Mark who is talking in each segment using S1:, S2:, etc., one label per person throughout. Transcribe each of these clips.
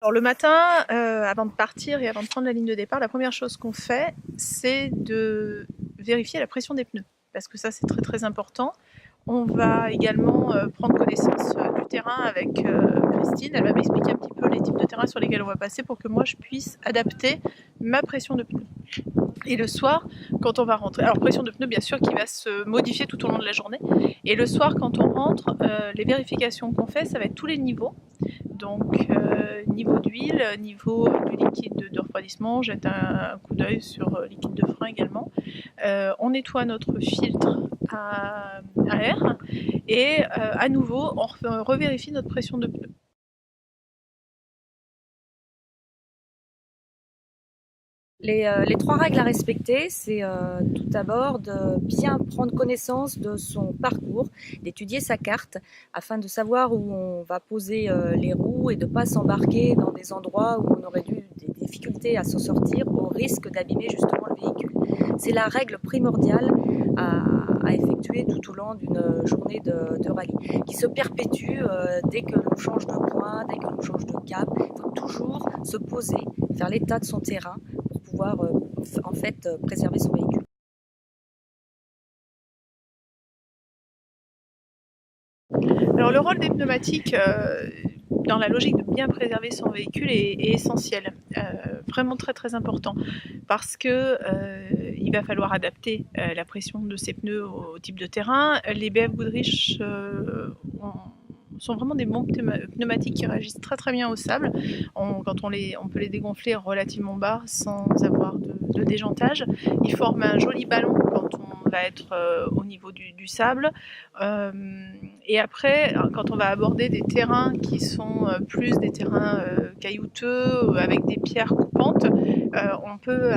S1: Alors le matin, avant de partir et avant de prendre la ligne de départ, la première chose qu'on fait, c'est de vérifier la pression des pneus, parce que ça c'est très très important. On va également prendre connaissance du terrain avec Christine. Elle va m'expliquer un petit peu les types de terrain sur lesquels on va passer pour que moi je puisse adapter ma pression de pneus. Et le soir, quand on va rentrer, alors pression de pneus bien sûr qui va se modifier tout au long de la journée, et le soir quand on rentre, les vérifications qu'on fait, ça va être tous les niveaux. Donc niveau d'huile, niveau du liquide de refroidissement, on jette un coup d'œil sur le liquide de frein également. On nettoie notre filtre à air et à nouveau on revérifie notre pression de pneu.
S2: Les trois règles à respecter, c'est tout d'abord de bien prendre connaissance de son parcours, d'étudier sa carte afin de savoir où on va poser les roues et de ne pas s'embarquer dans des endroits où on aurait des difficultés à s'en sortir au risque d'abîmer justement le véhicule. C'est la règle primordiale à effectuer tout au long d'une journée de rallye, qui se perpétue dès que l'on change de point, dès que l'on change de cap. Il faut toujours se poser, faire l'état de son terrain pour pouvoir en fait préserver son véhicule.
S1: Alors le rôle des pneumatiques dans la logique de bien préserver son véhicule est essentiel, vraiment très très important, parce que il va falloir adapter la pression de ces pneus au type de terrain. Les BF Goodrich sont vraiment des bons pneumatiques qui réagissent très très bien au sable. On peut les dégonfler relativement bas sans avoir de déjantage. Ils forment un joli ballon quand on va être au niveau du sable. Et après, quand on va aborder des terrains qui sont plus des terrains caillouteux, avec des pierres coupantes, on peut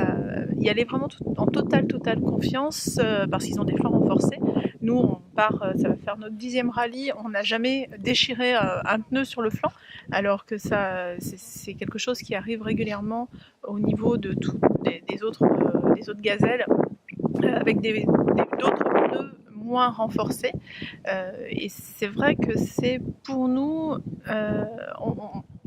S1: y aller vraiment en totale confiance parce qu'ils ont des flancs renforcés. Nous, on part, ça va faire notre 10e rallye, on n'a jamais déchiré un pneu sur le flanc, alors que ça, c'est quelque chose qui arrive régulièrement au niveau de des autres gazelles, avec d'autres pneus moins renforcés. Et c'est vrai que c'est pour nous,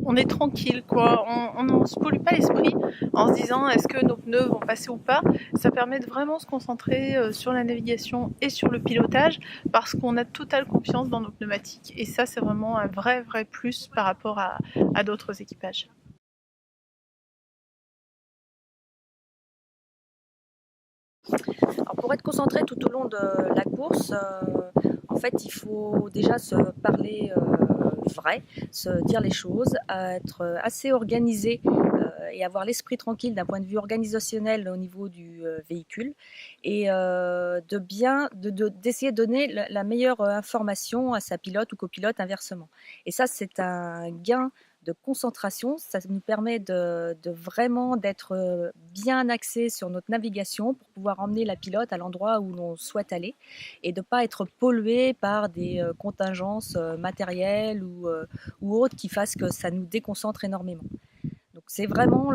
S1: on est tranquille, quoi. On ne se pollue pas l'esprit en se disant est-ce que nos pneus vont passer ou pas. Ça permet de vraiment se concentrer sur la navigation et sur le pilotage parce qu'on a totale confiance dans nos pneumatiques. Et ça, c'est vraiment un vrai plus par rapport à d'autres équipages.
S2: Alors pour être concentré tout au long de la course, en fait, il faut déjà se parler vrai, se dire les choses, être assez organisé et avoir l'esprit tranquille d'un point de vue organisationnel au niveau du véhicule et d'essayer de donner la meilleure information à sa pilote ou copilote inversement. Et ça, c'est un gain de concentration, ça nous permet de vraiment d'être bien axé sur notre navigation pour pouvoir emmener la pilote à l'endroit où l'on souhaite aller et de ne pas être pollué par des contingences matérielles ou autres qui fassent que ça nous déconcentre énormément. Donc c'est vraiment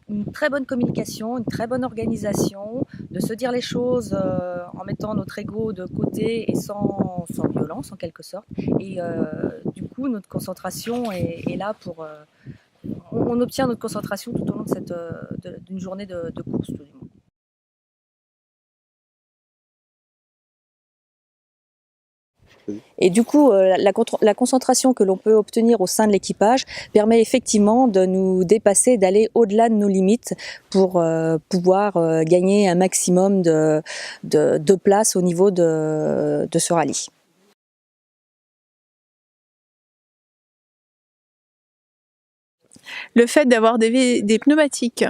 S2: une très bonne communication, une très bonne organisation, de se dire les choses en mettant notre ego de côté et sans violence en quelque sorte. Et du coup, notre concentration est là pour... on obtient notre concentration tout au long d'une journée de course, tout du moins. Et du coup, la concentration que l'on peut obtenir au sein de l'équipage permet effectivement de nous dépasser, d'aller au-delà de nos limites pour pouvoir gagner un maximum de place au niveau de ce rallye.
S1: Le fait d'avoir des pneumatiques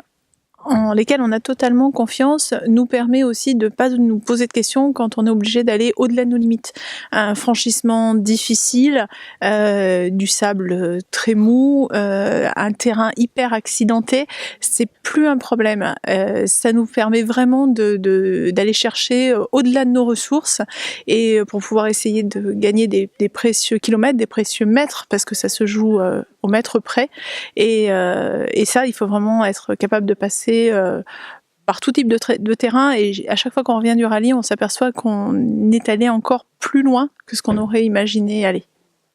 S1: en lesquels on a totalement confiance nous permet aussi de ne pas nous poser de questions quand on est obligé d'aller au-delà de nos limites. Un franchissement difficile, du sable très mou, un terrain hyper accidenté, c'est plus un problème. Ça nous permet vraiment d'aller chercher au-delà de nos ressources et pour pouvoir essayer de gagner des précieux kilomètres, des précieux mètres, parce que ça se joue au mètre près. Et ça, il faut vraiment être capable de passer par tout type de terrain, et à chaque fois qu'on revient du rallye, on s'aperçoit qu'on est allé encore plus loin que ce qu'on aurait imaginé aller.